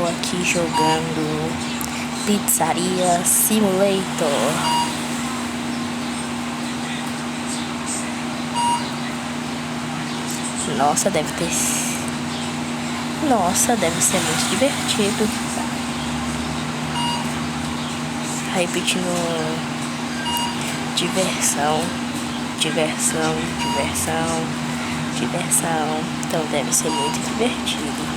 aqui jogando Pizzaria Simulator. Nossa, deve ser muito divertido. Repetindo diversão. Então deve ser muito divertido.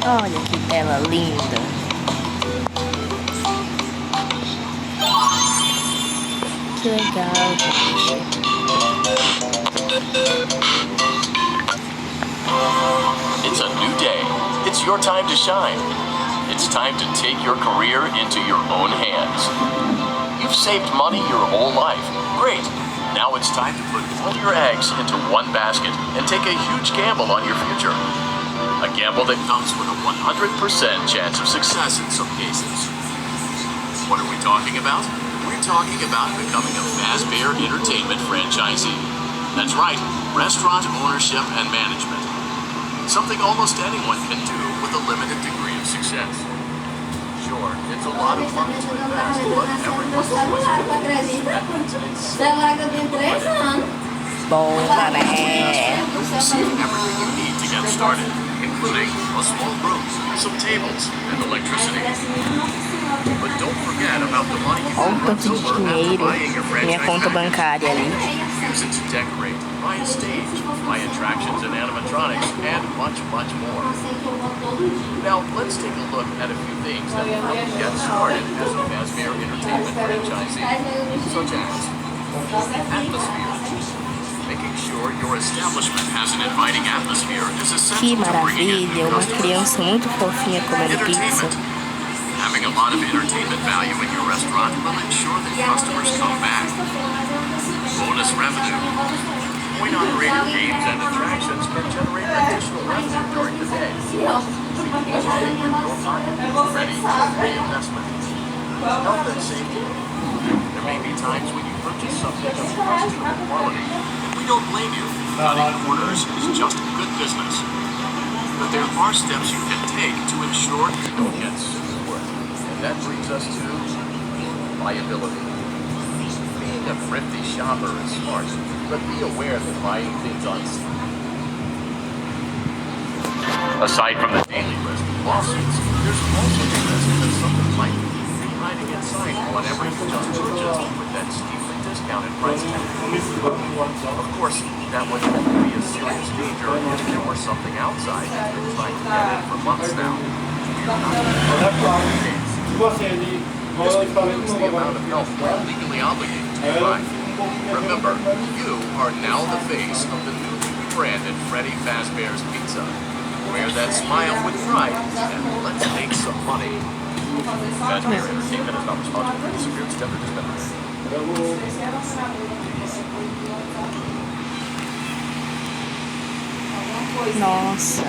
Olha que tela linda. Que legal, gente. It's a new day. It's your time to shine. It's time to take your career into your own hands. You've saved money your whole life. Great. Now it's time to put all your eggs into one basket and take a huge gamble on your future. A gamble that comes with a 100% chance of success in some cases. What are we talking about? We're talking about becoming a Fazbear Entertainment franchisee. That's right, restaurant ownership and management. Something almost anyone can do with a limited degree of success. Sure, it's a lot of money to invest, but everyone's Receive everything you need to get started, including a small room, some tables, and electricity. But don't forget about the money you Olha o tanto de dinheiro na minha conta bancária ali. Use it to decorate, buy a stage, buy attractions and animatronics, and much, much more. Now, let's take a look at a few things that will help you get started as a Fazbear Entertainment franchisee, such as atmosphere. Making sure your establishment has an inviting atmosphere is essential Que to bringing in maravilha, new uma customers. criança muito fofinha comendo pizza. Entertainment. Having a lot of entertainment value in your restaurant will ensure that customers come back. Bonus revenue. Coin-operated games and attractions can generate additional revenue during the day. Ready for reinvestment. Health and safety. There may be times when you purchase something of questionable quality. We don't blame you. Cutting corners is just good business. But there are steps you can take to ensure you don't get sued. And that brings us to liability. Being a thrifty shopper is smart, but be aware that buying things on aside from the daily risk of lawsuits, there's also the risk that something might be hiding inside whatever you just purchased with that steeply discounted price tag. Of course, that would only be a serious danger if there were something outside that's been trying to get in for months now. This includes the amount of help we're legally obligated to provide. Remember, you are now the face of the newly rebranded Freddy Fazbear's Pizza. Wear that smile with pride, and let's make some money. Fazbear Entertainment is not responsible for disappearance, death, or dismemberment. Nossa.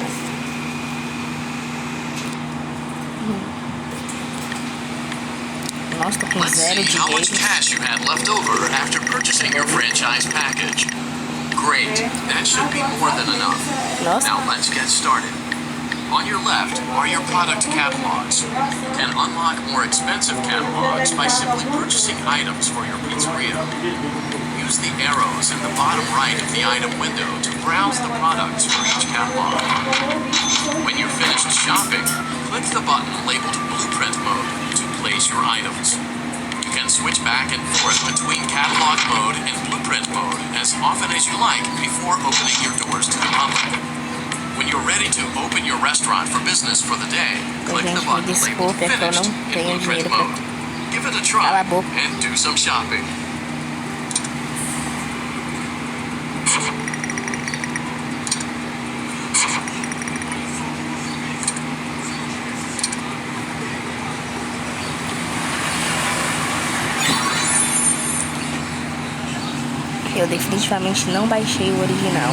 Nossa, tô com Let's zero see how much dinheiro. cash you had left over after purchasing your franchise package. Great, that should be more than enough. Nossa. Now let's get started. On your left are your product catalogs. You can unlock more expensive catalogs by simply purchasing items for your pizzeria. Use the arrows in the bottom right of the item window to browse the products for each catalog. When you're finished shopping, click the button labeled Blueprint Mode to place your items. You can switch back and forth between catalog mode and blueprint mode as often as you like before opening your doors to the public. When you're ready to open your restaurant for business for the day, click the button labeled Finished in Blueprint Mode. Give it a try and do some shopping. eu definitivamente não baixei o original.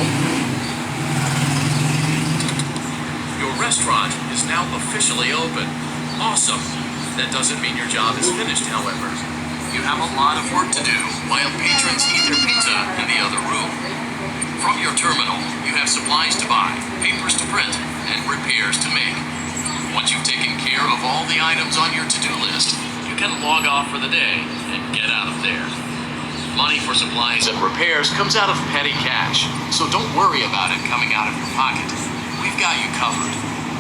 Your restaurant is now officially open. Awesome. That doesn't mean your job is finished, however. You have a lot of work to do while patrons eat their pizza in the other room. From your terminal, you have supplies to buy, papers to print, and repairs to make. Once you've taken care of all the items on your to-do list, you can log off for the day and get out of there. Money for supplies and repairs comes out of petty cash, so don't worry about it coming out of your pocket. We've got you covered.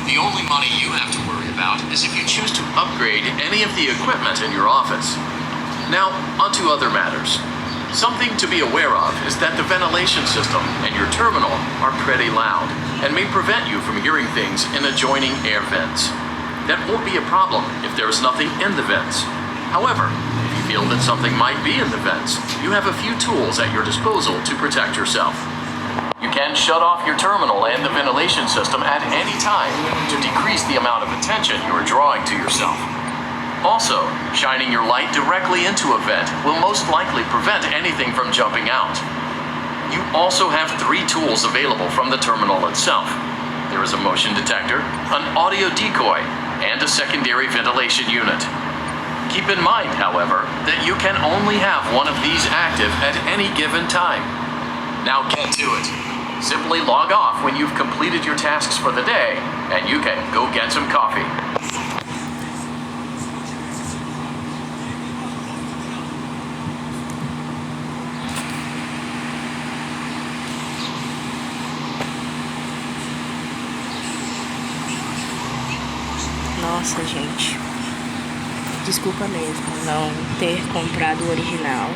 The only money you have to worry about is if you choose to upgrade any of the equipment in your office. Now, onto other matters. Something to be aware of is that the ventilation system and your terminal are pretty loud and may prevent you from hearing things in adjoining air vents. That won't be a problem if there is nothing in the vents. However, if you feel that something might be in the vents, you have a few tools at your disposal to protect yourself. You can shut off your terminal and the ventilation system at any time to decrease the amount of attention you are drawing to yourself. Also, shining your light directly into a vent will most likely prevent anything from jumping out. You also have 3 tools available from the terminal itself. There is a motion detector, an audio decoy, and a secondary ventilation unit. Keep in mind, however, that you can only have one of these active at any given time. Now get to it. Simply log off when you've completed your tasks for the day, and you can go get some coffee. Nossa, gente. Desculpa mesmo não ter comprado o original.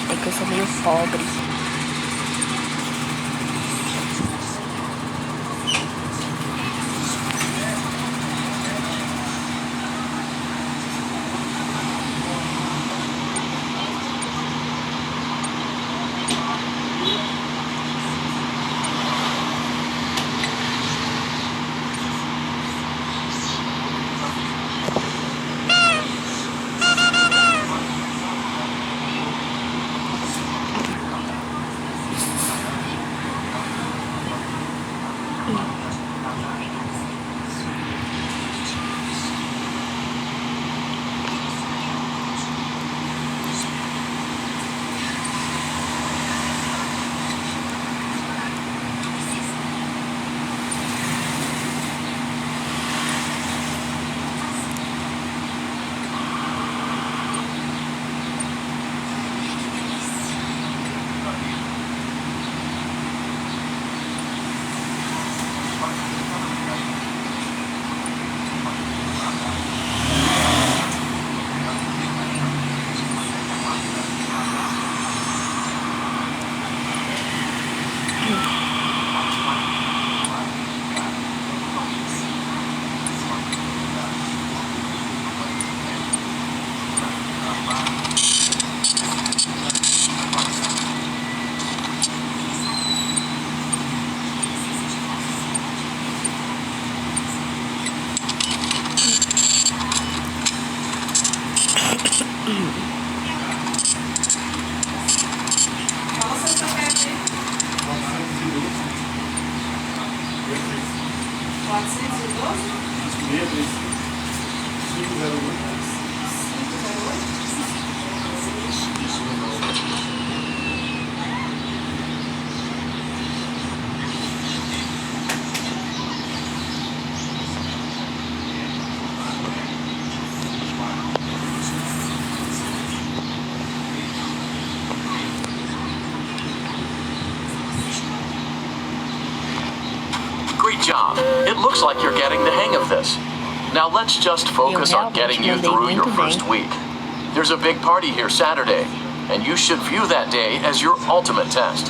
É que eu sou meio pobre. Great job. It looks like you're getting the hang of this. Now let's just focus on getting you through your first week. There's a big party here Saturday, and you should view that day as your ultimate test.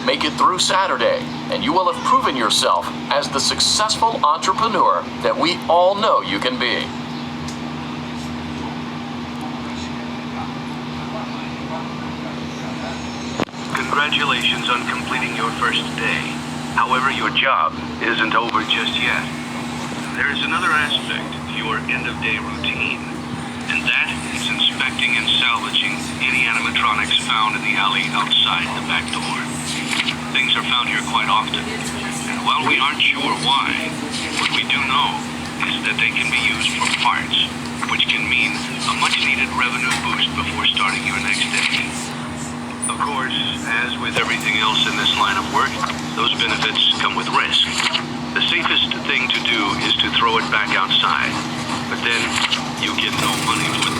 Make it through Saturday, and you will have proven yourself as the successful entrepreneur that we all know you can be. Congratulations on completing your first day. However, your job isn't over just yet. There is another aspect to your end-of-day routine, and that is inspecting and salvaging any animatronics found in the alley outside the back door. Things are found here quite often, and while we aren't sure why, what we do know is that they can be used for parts, which can mean a much-needed revenue boost before starting your next day. Of course, as with everything else in this line of work, those benefits come with risk. The safest thing to do is to throw it back outside, but then you get no money for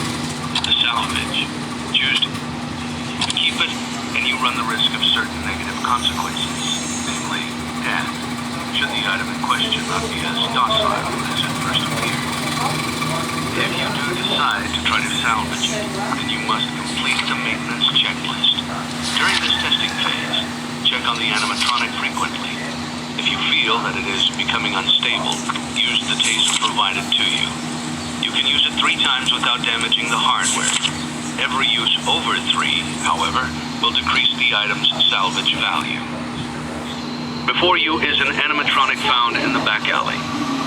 the salvage. Choose to keep it, and you run the risk of certain negative consequences, namely death, should the item in question not be as docile as it first appeared. If you do decide to try to salvage it, then you must complete the maintenance checklist. During this testing phase, check on the animatronic frequently. If you feel that it is becoming unstable, use the taser provided to you. You can use it 3 times without damaging the hardware. Every use over 3, however, will decrease the item's salvage value. Before you is an animatronic found in the back alley.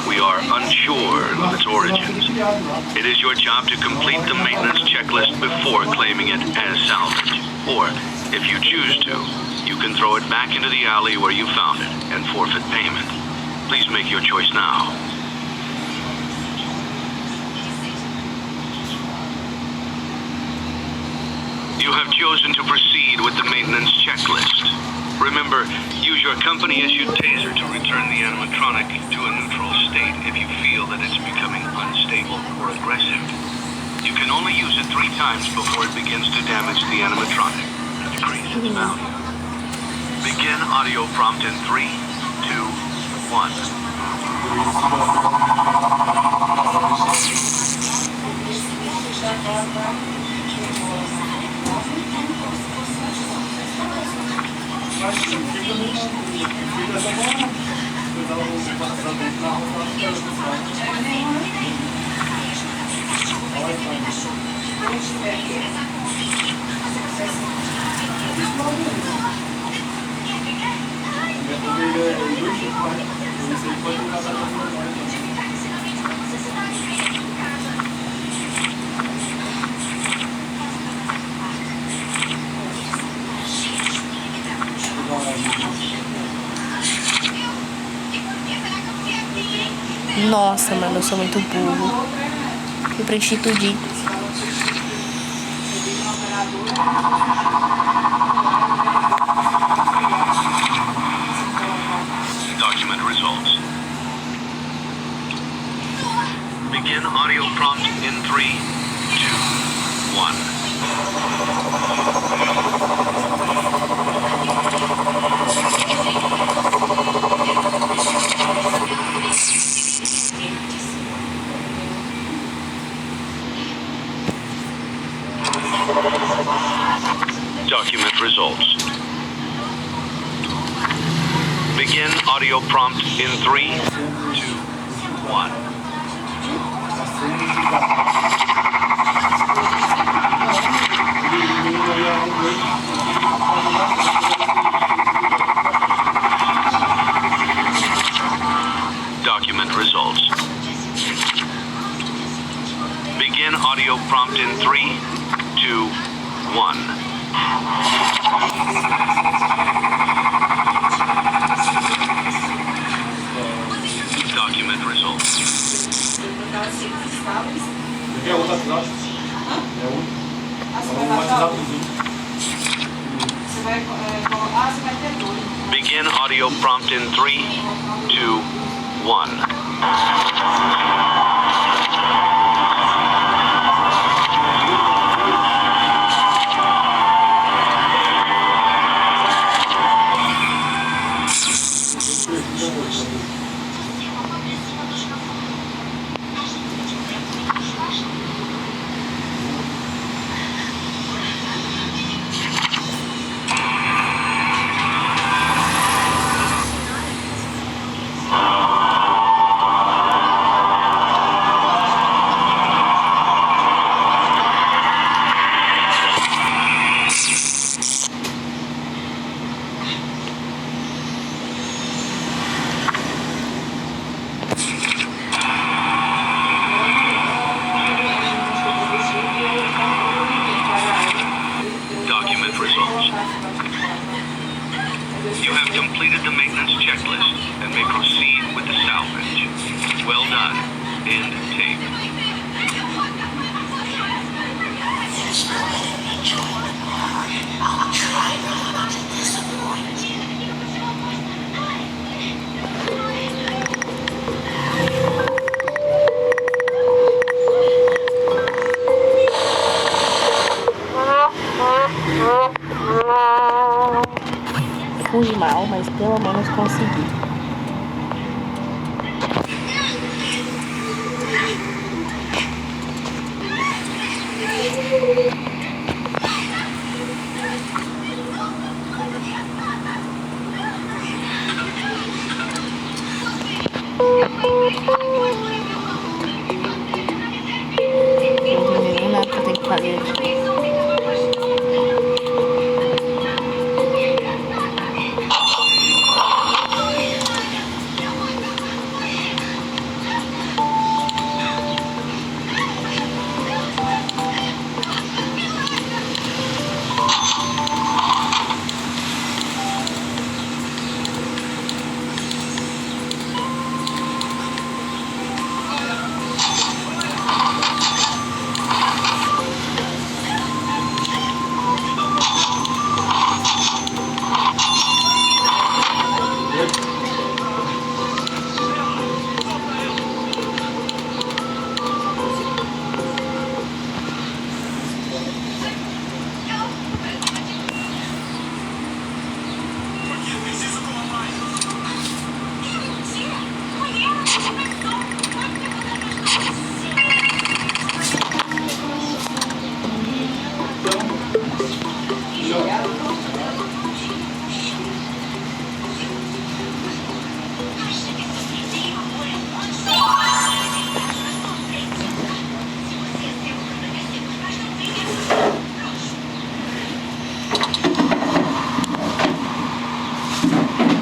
We are unsure of its origins. It is your job to complete the maintenance checklist before claiming it as salvage. Or, if you choose to, you can throw it back into the alley where you found it and forfeit payment. Please make your choice now. You have chosen to proceed with the maintenance checklist. Remember, use your company-issued taser to return the animatronic to a neutral state if you feel that it's becoming unstable or aggressive. You can only use it 3 times before it begins to damage the animatronic and decrease its value. Begin audio prompt in 3, 2, 1. Nossa, mano, eu sou muito burro. Eu preenchi tudinho. Document results. Begin audio prompt in 3, 2, 1. Document results. Begin audio prompt in 3, 2, 1. Document results. Begin audio prompt in 3, 2, 1. Document results. Begin audio prompt in 3, 2, 1. Fui mal, mas pelo menos consegui.